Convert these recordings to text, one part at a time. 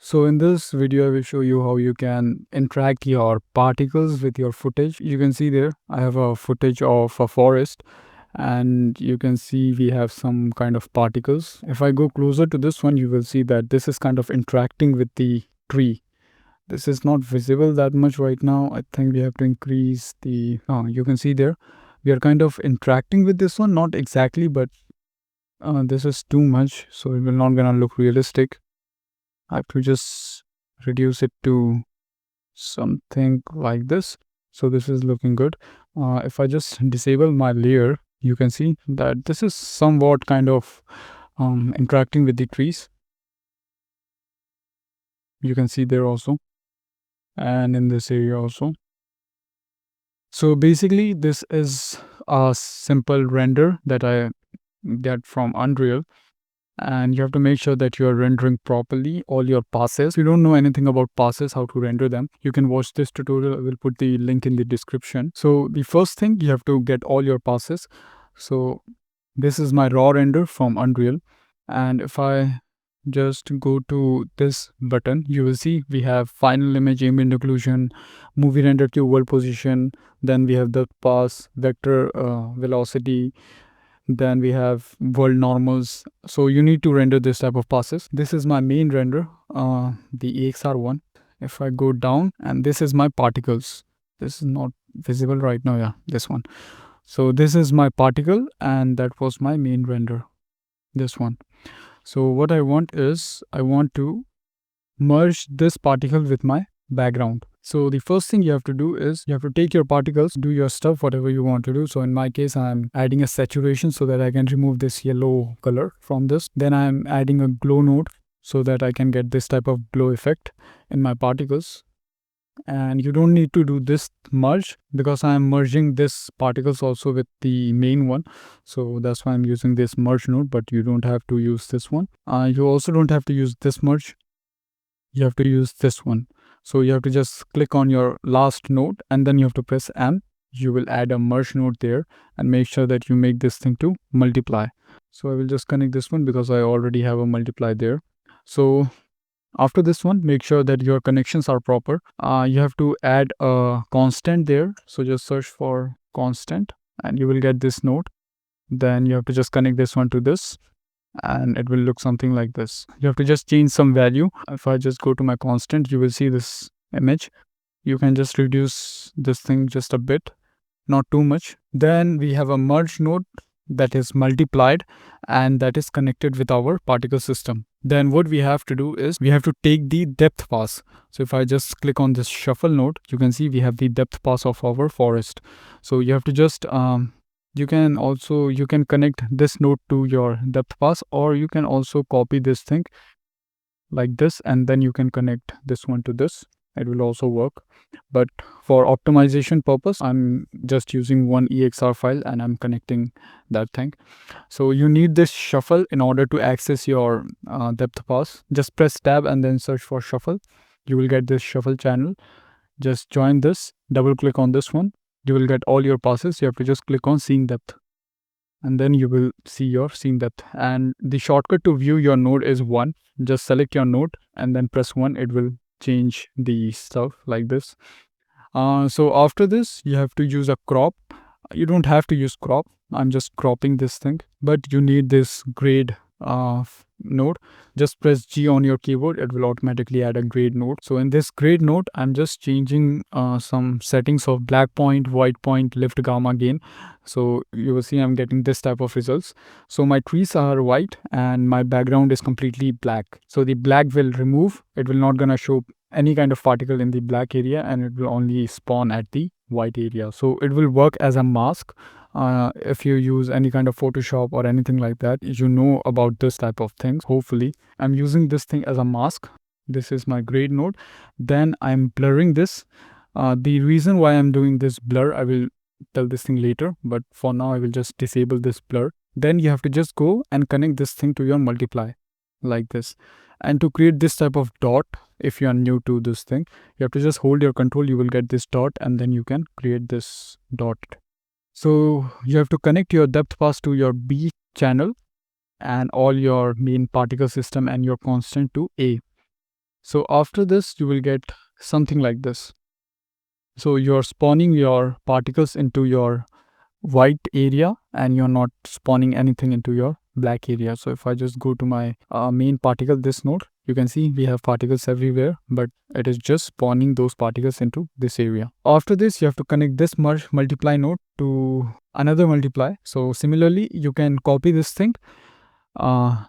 So in this video, I will show you how you can interact your particles with your footage. You can see there, I have a footage of a forest and you can see we have some kind of particles. If I go closer to this one, you will see that this is kind of interacting with the tree. This is not visible that much right now. I think we have to increase the, you can see there, we are kind of interacting with this one, not exactly, but this is too much. So it will not gonna look realistic. I have to just reduce it to something like this. So this is looking good. If I just disable my layer, you can see that this is somewhat kind of interacting with the trees. You can see there also, and in this area also. So basically this is a simple render that I get from Unreal. And you have to make sure that you are rendering properly all your passes. If you don't know anything about passes, how to render them, you can watch this tutorial. I will put the link in the description. So the first thing, you have to get all your passes. So this is my raw render from Unreal. And if I just go to this button, you will see we have final image, ambient occlusion, movie render to world position. Then we have the pass, vector velocity, then we have world normals. So you need to render this type of passes. This is my main render, the EXR one. If I go down, and this is my particles. This is not visible right now. Yeah, this one. So this is my particle, and that was my main render, this one. So what I want is, I want to merge this particle with my background. So the first thing you have to do is you have to take your particles, do your stuff, whatever you want to do. So in my case, I'm adding a saturation so that I can remove this yellow color from this. Then I'm adding a glow node so that I can get this type of glow effect in my particles. And you don't need to do this merge because I'm merging this particles also with the main one. So that's why I'm using this merge node, but you don't have to use this one. You also don't have to use this merge. You have to use this one. So you have to just click on your last node and then you have to press M. You will add a merge node there and make sure that you make this thing to multiply. So I will just connect this one because I already have a multiply there. So after this one, make sure that your connections are proper. You have to add a constant there. So just search for constant and you will get this node. Then you have to just connect this one to this, and it will look something like this. You have to just change some value. If I just go to my constant, you will see this image. You can just reduce this thing just a bit, not too much. Then we have a merge node that is multiplied and that is connected with our particle system. Then what we have to do is we have to take the depth pass. So if I just click on this shuffle node, you can see we have the depth pass of our forest. So you have to just you can connect this node to your depth pass, or you can also copy this thing like this and then you can connect this one to this. It will also work, but for optimization purpose, I'm just using one EXR file and I'm connecting that thing. So you need this shuffle in order to access your depth pass. Just press tab and then search for shuffle. You will get this shuffle channel. Just join this, double click on this one. You will get all your passes. You have to just click on scene depth and then you will see your scene depth. And the shortcut to view your node is 1. Just select your node and then press 1. It will change the stuff like this. So after this, you have to use a crop. You don't have to use crop. I'm just cropping this thing, but you need this grade node. Just press G on your keyboard. It will automatically add a grade node. So in this grade node, I'm just changing some settings of black point, white point, lift, gamma, gain. So you will see I'm getting this type of results. So my trees are white and my background is completely black. So the black will remove. It will not gonna show any kind of particle in the black area and it will only spawn at the white area. So it will work as a mask. If you use any kind of Photoshop or anything like that, you know about this type of things. Hopefully I'm using this thing as a mask. This is my grade node. Then I'm blurring this. The reason why I'm doing this blur, I will tell this thing later, but for now I will just disable this blur. Then you have to just go and connect this thing to your multiply like this. And to create this type of dot, if you are new to this thing, you have to just hold your control. You will get this dot and then you can create this dot. So you have to connect your depth pass to your B channel and all your main particle system and your constant to A. So after this, you will get something like this. So you're spawning your particles into your white area and you're not spawning anything into your black area. So if I just go to my main particle, this node, you can see we have particles everywhere, but it is just spawning those particles into this area. After this, you have to connect this multiply node to another multiply. So similarly, you can copy this thing,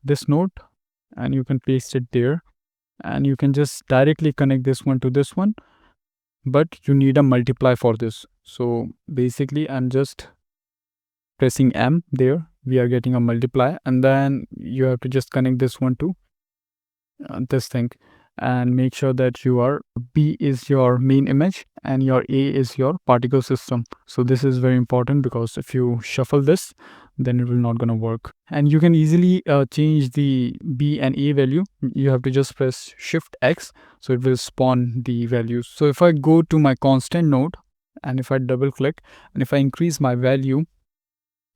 this node, and you can paste it there, and you can just directly connect this one to this one, but you need a multiply for this. So basically, I'm just pressing M there, we are getting a multiply, and then you have to just connect this one to this thing, and make sure that your B is your main image and your A is your particle system. So this is very important, because if you shuffle this, then it will not gonna work. And you can easily change the B and A value. You have to just press Shift X, so it will spawn the values. So if I go to my constant node, and if I double click, and if I increase my value,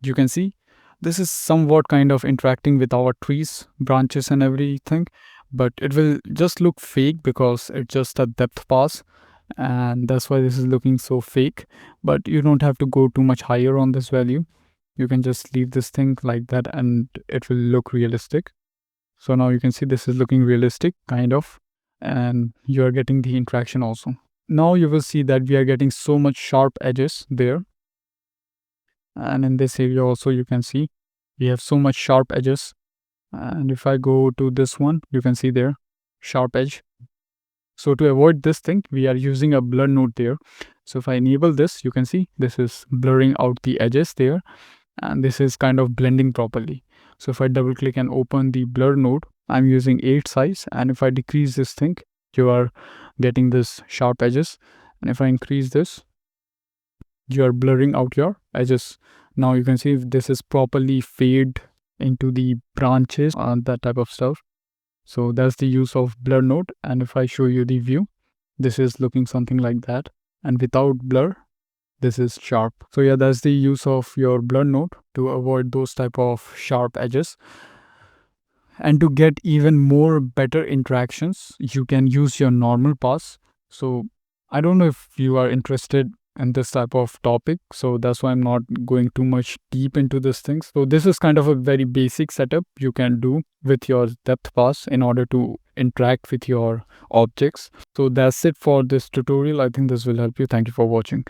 you can see this is somewhat kind of interacting with our trees, branches and everything, but it will just look fake because it's just a depth pass, and that's why this is looking so fake. But you don't have to go too much higher on this value. You can just leave this thing like that and it will look realistic. So now you can see this is looking realistic kind of, and you are getting the interaction also. Now you will see that we are getting so much sharp edges there, and in this area also you can see we have so much sharp edges. And if I go to this one, you can see there sharp edge. So to avoid this thing, we are using a blur node there. So if I enable this, you can see this is blurring out the edges there, and this is kind of blending properly. So if I double click and open the blur node, I'm using 8 size, and if I decrease this thing, you are getting this sharp edges, and if I increase this, you are blurring out your edges. Now you can see if this is properly fade into the branches and that type of stuff. So that's the use of blur node. And if I show you the view, this is looking something like that, and without blur, this is sharp. So yeah, that's the use of your blur node to avoid those type of sharp edges. And to get even more better interactions, you can use your normal pass. So I don't know if you are interested in this type of topic, so that's why I'm not going too much deep into these things. So this is kind of a very basic setup you can do with your depth pass in order to interact with your objects. So that's it for this tutorial. I think this will help you. Thank you for watching.